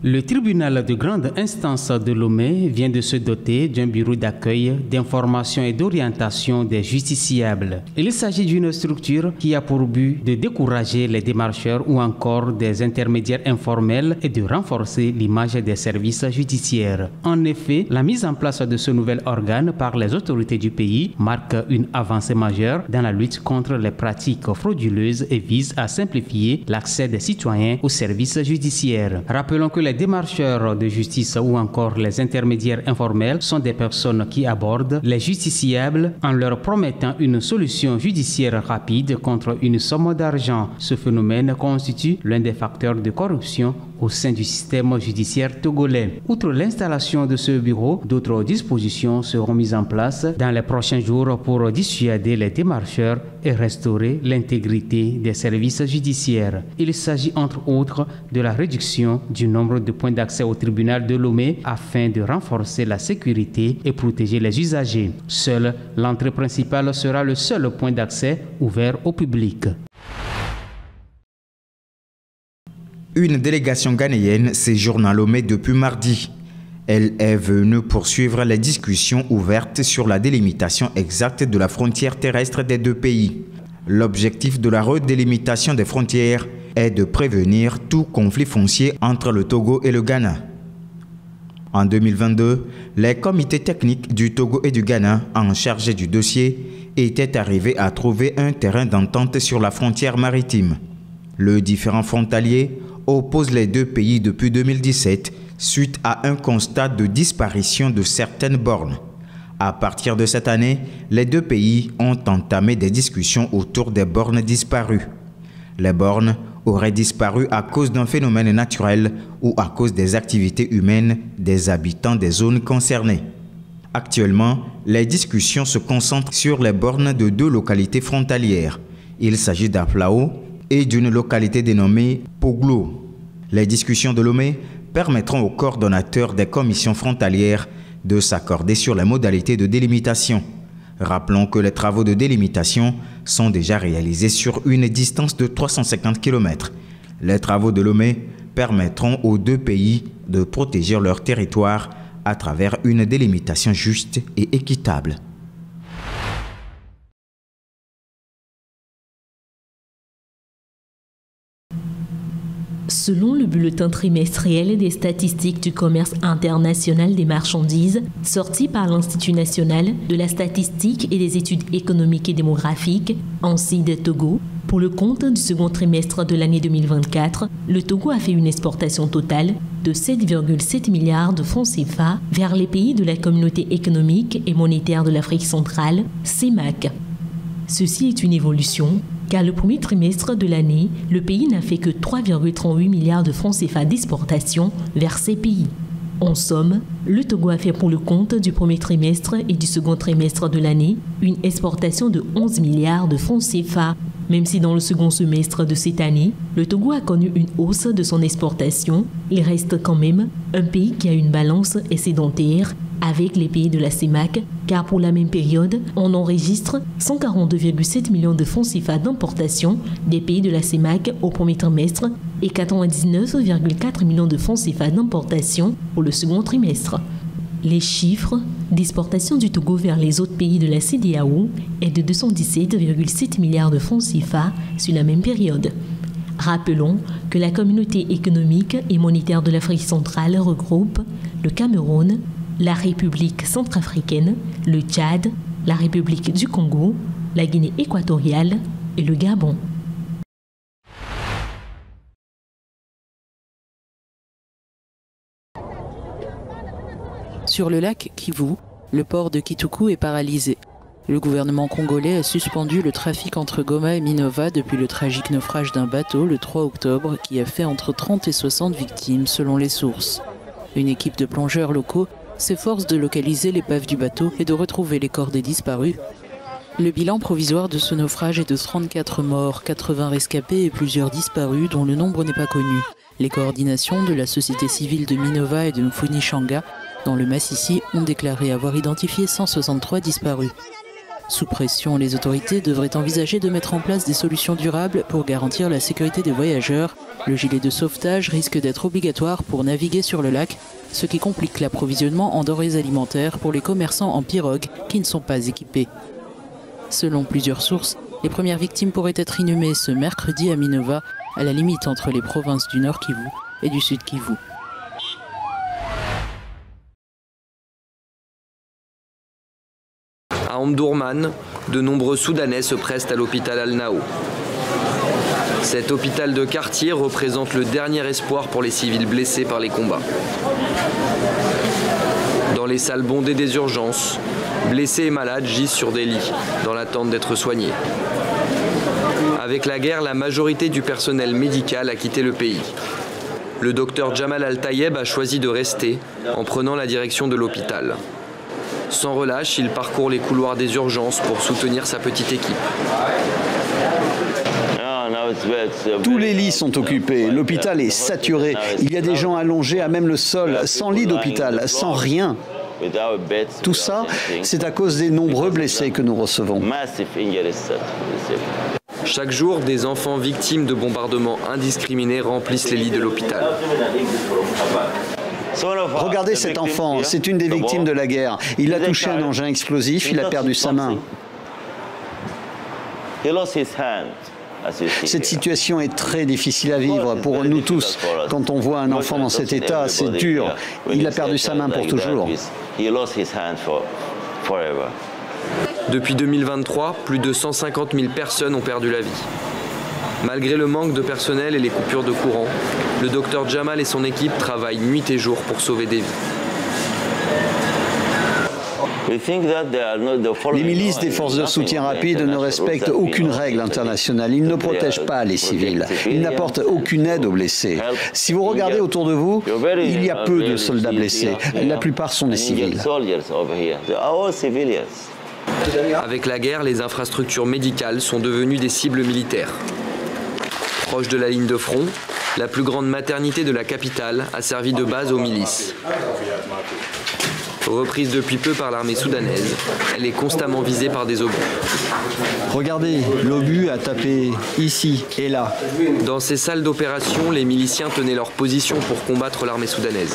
Le tribunal de grande instance de Lomé vient de se doter d'un bureau d'accueil, d'information et d'orientation des justiciables. Il s'agit d'une structure qui a pour but de décourager les démarcheurs ou encore des intermédiaires informels et de renforcer l'image des services judiciaires. En effet, la mise en place de ce nouvel organe par les autorités du pays marque une avancée majeure dans la lutte contre les pratiques frauduleuses et vise à simplifier l'accès des citoyens aux services judiciaires. Rappelons que les démarcheurs de justice ou encore les intermédiaires informels sont des personnes qui abordent les justiciables en leur promettant une solution judiciaire rapide contre une somme d'argent. Ce phénomène constitue l'un des facteurs de corruption au sein du système judiciaire togolais. Outre l'installation de ce bureau, d'autres dispositions seront mises en place dans les prochains jours pour dissuader les démarcheurs et restaurer l'intégrité des services judiciaires. Il s'agit entre autres de la réduction du nombre de points d'accès au tribunal de Lomé afin de renforcer la sécurité et protéger les usagers. Seule l'entrée principale sera le seul point d'accès ouvert au public. Une délégation ghanéenne séjourne à Lomé depuis mardi. Elle est venue poursuivre les discussions ouvertes sur la délimitation exacte de la frontière terrestre des deux pays. L'objectif de la redélimitation des frontières est de prévenir tout conflit foncier entre le Togo et le Ghana. En 2022, les comités techniques du Togo et du Ghana en charge du dossier étaient arrivés à trouver un terrain d'entente sur la frontière maritime. Le différend frontalier oppose les deux pays depuis 2017 suite à un constat de disparition de certaines bornes. À partir de cette année, les deux pays ont entamé des discussions autour des bornes disparues. Les bornes auraient disparu à cause d'un phénomène naturel ou à cause des activités humaines des habitants des zones concernées. Actuellement, les discussions se concentrent sur les bornes de deux localités frontalières. Il s'agit d'Aflao et d'une localité dénommée Poglo. Les discussions de Lomé permettront aux coordonnateurs des commissions frontalières de s'accorder sur les modalités de délimitation. Rappelons que les travaux de délimitation sont déjà réalisés sur une distance de 350 km. Les travaux de Lomé permettront aux deux pays de protéger leur territoire à travers une délimitation juste et équitable. Selon le bulletin trimestriel des statistiques du commerce international des marchandises, sorti par l'Institut national de la statistique et des études économiques et démographiques, ANSED Togo, pour le compte du second trimestre de l'année 2024, le Togo a fait une exportation totale de 7,7 milliards de francs CFA vers les pays de la Communauté économique et monétaire de l'Afrique centrale, CEMAC. Ceci est une évolution, car le premier trimestre de l'année, le pays n'a fait que 3,38 milliards de francs CFA d'exportation vers ces pays. En somme, le Togo a fait pour le compte du premier trimestre et du second trimestre de l'année une exportation de 11 milliards de francs CFA. Même si dans le second semestre de cette année, le Togo a connu une hausse de son exportation, il reste quand même un pays qui a une balance excédentaire avec les pays de la CEMAC, car pour la même période, on enregistre 142,7 millions de francs CFA d'importation des pays de la CEMAC au premier trimestre et 99,4 millions de francs CFA d'importation pour le second trimestre. Les chiffres d'exportation du Togo vers les autres pays de la CEDEAO est de 217,7 milliards de francs CFA sur la même période. Rappelons que la Communauté économique et monétaire de l'Afrique centrale regroupe le Cameroun, la République centrafricaine, le Tchad, la République du Congo, la Guinée équatoriale et le Gabon. Sur le lac Kivu, le port de Kituku est paralysé. Le gouvernement congolais a suspendu le trafic entre Goma et Minova depuis le tragique naufrage d'un bateau le 3 octobre qui a fait entre 30 et 60 victimes selon les sources. Une équipe de plongeurs locaux s'efforce de localiser l'épave du bateau et de retrouver les corps des disparus. Le bilan provisoire de ce naufrage est de 34 morts, 80 rescapés et plusieurs disparus dont le nombre n'est pas connu. Les coordinations de la société civile de Minova et de Mfunishanga dans le Massissi ont déclaré avoir identifié 163 disparus. Sous pression, les autorités devraient envisager de mettre en place des solutions durables pour garantir la sécurité des voyageurs Le gilet de sauvetage risque d'être obligatoire pour naviguer sur le lac, ce qui complique l'approvisionnement en denrées alimentaires pour les commerçants en pirogue qui ne sont pas équipés. Selon plusieurs sources, les premières victimes pourraient être inhumées ce mercredi à Minova, à la limite entre les provinces du Nord Kivu et du Sud Kivu. À Omdurman, de nombreux Soudanais se pressent à l'hôpital Al-Nao. Cet hôpital de quartier représente le dernier espoir pour les civils blessés par les combats. Dans les salles bondées des urgences, blessés et malades gisent sur des lits, dans l'attente d'être soignés. Avec la guerre, la majorité du personnel médical a quitté le pays. Le docteur Jamal Al-Tayeb a choisi de rester en prenant la direction de l'hôpital. Sans relâche, il parcourt les couloirs des urgences pour soutenir sa petite équipe. Tous les lits sont occupés, l'hôpital est saturé, il y a des gens allongés à même le sol, sans lit d'hôpital, sans rien. Tout ça, c'est à cause des nombreux blessés que nous recevons. Chaque jour, des enfants victimes de bombardements indiscriminés remplissent les lits de l'hôpital. Regardez cet enfant, c'est une des victimes de la guerre. Il a touché un engin explosif, il a perdu sa main. Cette situation est très difficile à vivre pour nous tous. Quand on voit un enfant dans cet état, c'est dur. Il a perdu sa main pour toujours. Depuis 2023, plus de 150 000 personnes ont perdu la vie. Malgré le manque de personnel et les coupures de courant, le docteur Jamal et son équipe travaillent nuit et jour pour sauver des vies. Les milices des forces de soutien rapide ne respectent aucune règle internationale. Ils ne protègent pas les civils. Ils n'apportent aucune aide aux blessés. Si vous regardez autour de vous, il y a peu de soldats blessés. La plupart sont des civils. Avec la guerre, les infrastructures médicales sont devenues des cibles militaires. Proche de la ligne de front, la plus grande maternité de la capitale a servi de base aux milices. Reprise depuis peu par l'armée soudanaise, elle est constamment visée par des obus. Regardez, l'obus a tapé ici et là. Dans ces salles d'opération, les miliciens tenaient leur position pour combattre l'armée soudanaise.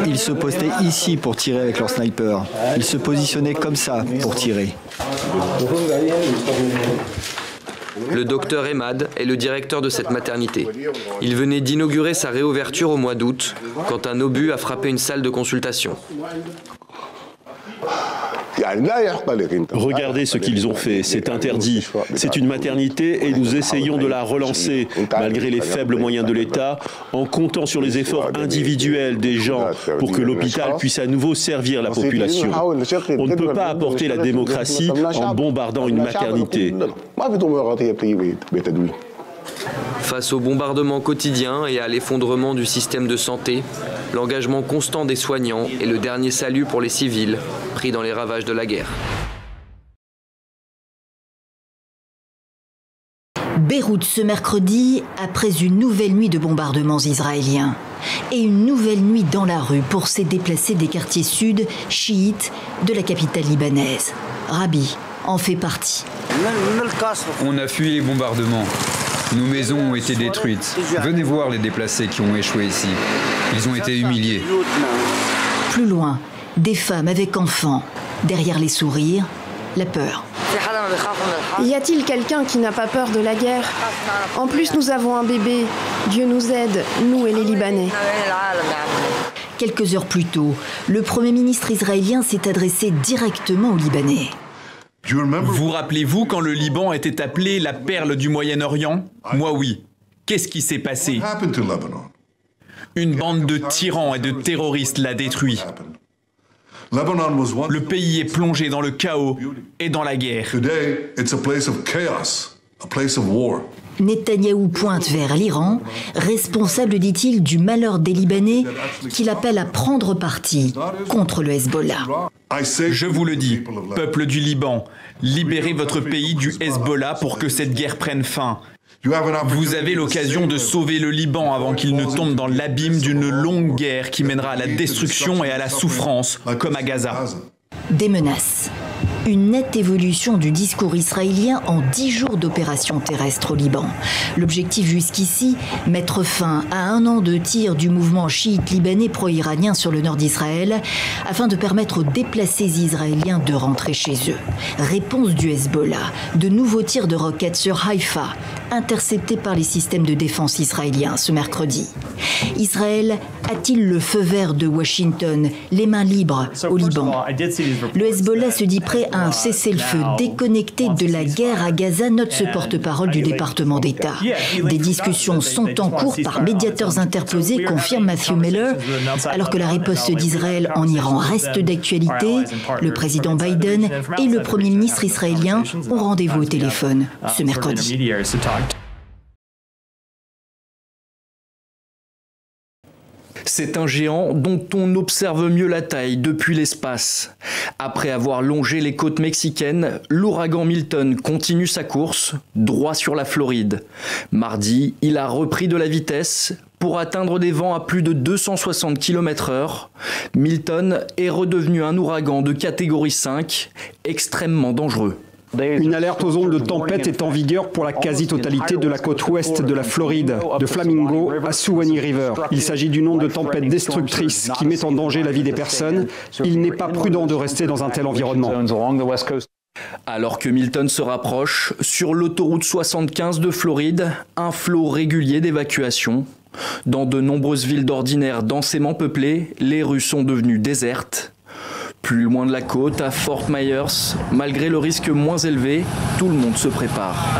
Ils se postaient ici pour tirer avec leurs snipers. Ils se positionnaient comme ça pour tirer. Le docteur Emad est le directeur de cette maternité. Il venait d'inaugurer sa réouverture au mois d'août, quand un obus a frappé une salle de consultation. Regardez ce qu'ils ont fait, c'est interdit. C'est une maternité et nous essayons de la relancer, malgré les faibles moyens de l'État, en comptant sur les efforts individuels des gens pour que l'hôpital puisse à nouveau servir la population. On ne peut pas apporter la démocratie en bombardant une maternité. Face aux bombardements quotidiens et à l'effondrement du système de santé, l'engagement constant des soignants est le dernier salut pour les civils pris dans les ravages de la guerre. Beyrouth ce mercredi, après une nouvelle nuit de bombardements israéliens. Et une nouvelle nuit dans la rue pour ces déplacés des quartiers sud chiites de la capitale libanaise. Rabi en fait partie. On a fui les bombardements. Nos maisons ont été détruites. Venez voir les déplacés qui ont échoué ici. Ils ont été humiliés. Plus loin, des femmes avec enfants. Derrière les sourires, la peur. Y a-t-il quelqu'un qui n'a pas peur de la guerre? En plus, nous avons un bébé. Dieu nous aide, nous et les Libanais. Quelques heures plus tôt, le Premier ministre israélien s'est adressé directement aux Libanais. Vous rappelez-vous quand le Liban était appelé la perle du Moyen-Orient? Moi oui. Qu'est-ce qui s'est passé? Une bande de tyrans et de terroristes l'a détruit. Le pays est plongé dans le chaos et dans la guerre. Netanyahou pointe vers l'Iran, responsable, dit-il, du malheur des Libanais, qu'il appelle à prendre parti contre le Hezbollah. Je vous le dis, peuple du Liban, libérez votre pays du Hezbollah pour que cette guerre prenne fin. Vous avez l'occasion de sauver le Liban avant qu'il ne tombe dans l'abîme d'une longue guerre qui mènera à la destruction et à la souffrance, comme à Gaza. Des menaces Une nette évolution du discours israélien en 10 jours d'opération terrestre au Liban. L'objectif jusqu'ici, mettre fin à 1 an de tir du mouvement chiite libanais pro-iranien sur le nord d'Israël afin de permettre aux déplacés israéliens de rentrer chez eux. Réponse du Hezbollah, de nouveaux tirs de roquettes sur Haïfa, interceptés par les systèmes de défense israéliens ce mercredi. Israël a-t-il le feu vert de Washington, les mains libres au Liban? Le Hezbollah se dit prêt à un cessez-le-feu déconnecté de la guerre à Gaza, note ce porte-parole du département d'État. Des discussions sont en cours par médiateurs interposés, confirme Matthew Miller, alors que la riposte d'Israël en Iran reste d'actualité. Le président Biden et le premier ministre israélien ont rendez-vous au téléphone ce mercredi. C'est un géant dont on observe mieux la taille depuis l'espace. Après avoir longé les côtes mexicaines, l'ouragan Milton continue sa course, droit sur la Floride. Mardi, il a repris de la vitesse pour atteindre des vents à plus de 260 km/h. Milton est redevenu un ouragan de catégorie 5, extrêmement dangereux. Une alerte aux ondes de tempête est en vigueur pour la quasi-totalité de la côte ouest de la Floride, de Flamingo à Suwannee River. Il s'agit d'une onde de tempête destructrice qui met en danger la vie des personnes. Il n'est pas prudent de rester dans un tel environnement. Alors que Milton se rapproche, sur l'autoroute 75 de Floride, un flot régulier d'évacuation. Dans de nombreuses villes d'ordinaire densément peuplées, les rues sont devenues désertes. Plus loin de la côte, à Fort Myers, malgré le risque moins élevé, tout le monde se prépare.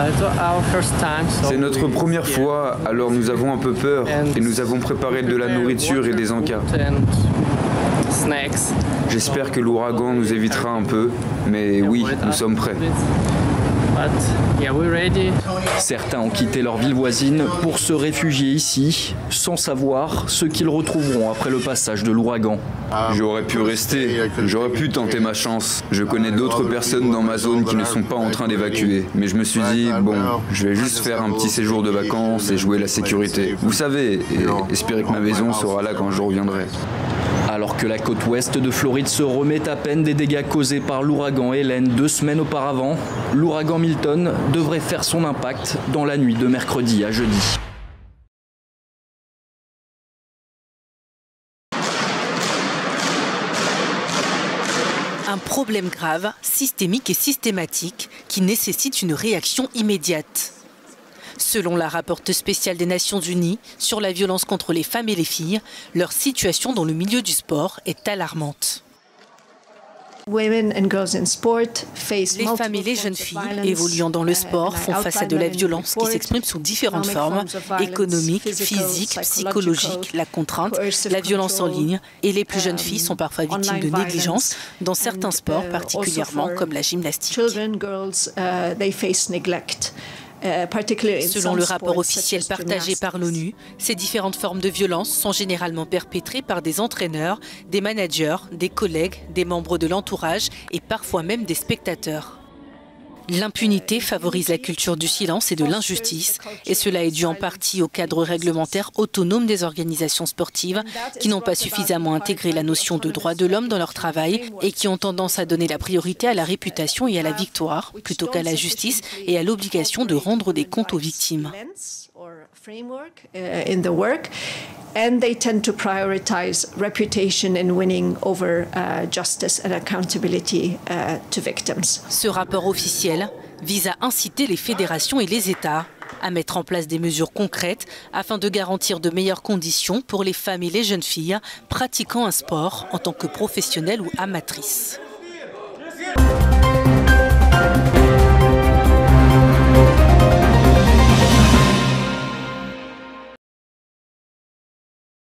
C'est notre première fois, alors nous avons un peu peur et nous avons préparé de la nourriture et des encas. J'espère que l'ouragan nous évitera un peu, mais oui, nous sommes prêts. Certains ont quitté leur ville voisine pour se réfugier ici, sans savoir ce qu'ils retrouveront après le passage de l'ouragan. J'aurais pu rester, j'aurais pu tenter ma chance. Je connais d'autres personnes dans ma zone qui ne sont pas en train d'évacuer. Mais je me suis dit, bon, je vais juste faire un petit séjour de vacances et jouer la sécurité. Vous savez, et espérer que ma maison sera là quand je reviendrai. Alors que la côte ouest de Floride se remet à peine des dégâts causés par l'ouragan Hélène 2 semaines auparavant, l'ouragan Milton devrait faire son impact dans la nuit de mercredi à jeudi. Un problème grave, systémique et systématique, qui nécessite une réaction immédiate. Selon la rapporteuse spéciale des Nations Unies sur la violence contre les femmes et les filles, leur situation dans le milieu du sport est alarmante. Les femmes et les jeunes filles évoluant dans le sport font face à de la violence qui s'exprime sous différentes formes, économiques, physiques, psychologiques, la contrainte, la violence en ligne, et les plus jeunes filles sont parfois victimes de négligence dans certains sports particulièrement comme la gymnastique. Selon le rapport officiel partagé par l'ONU, ces différentes formes de violence sont généralement perpétrées par des entraîneurs, des managers, des collègues, des membres de l'entourage et parfois même des spectateurs. L'impunité favorise la culture du silence et de l'injustice, et cela est dû en partie au cadre réglementaire autonome des organisations sportives qui n'ont pas suffisamment intégré la notion de droits de l'homme dans leur travail et qui ont tendance à donner la priorité à la réputation et à la victoire plutôt qu'à la justice et à l'obligation de rendre des comptes aux victimes. And they tend to prioritize reputation and winning over justice and accountability to victims. Ce rapport officiel vise à inciter les fédérations et les États à mettre en place des mesures concrètes afin de garantir de meilleures conditions pour les femmes et les jeunes filles pratiquant un sport en tant que professionnelles ou amatrices.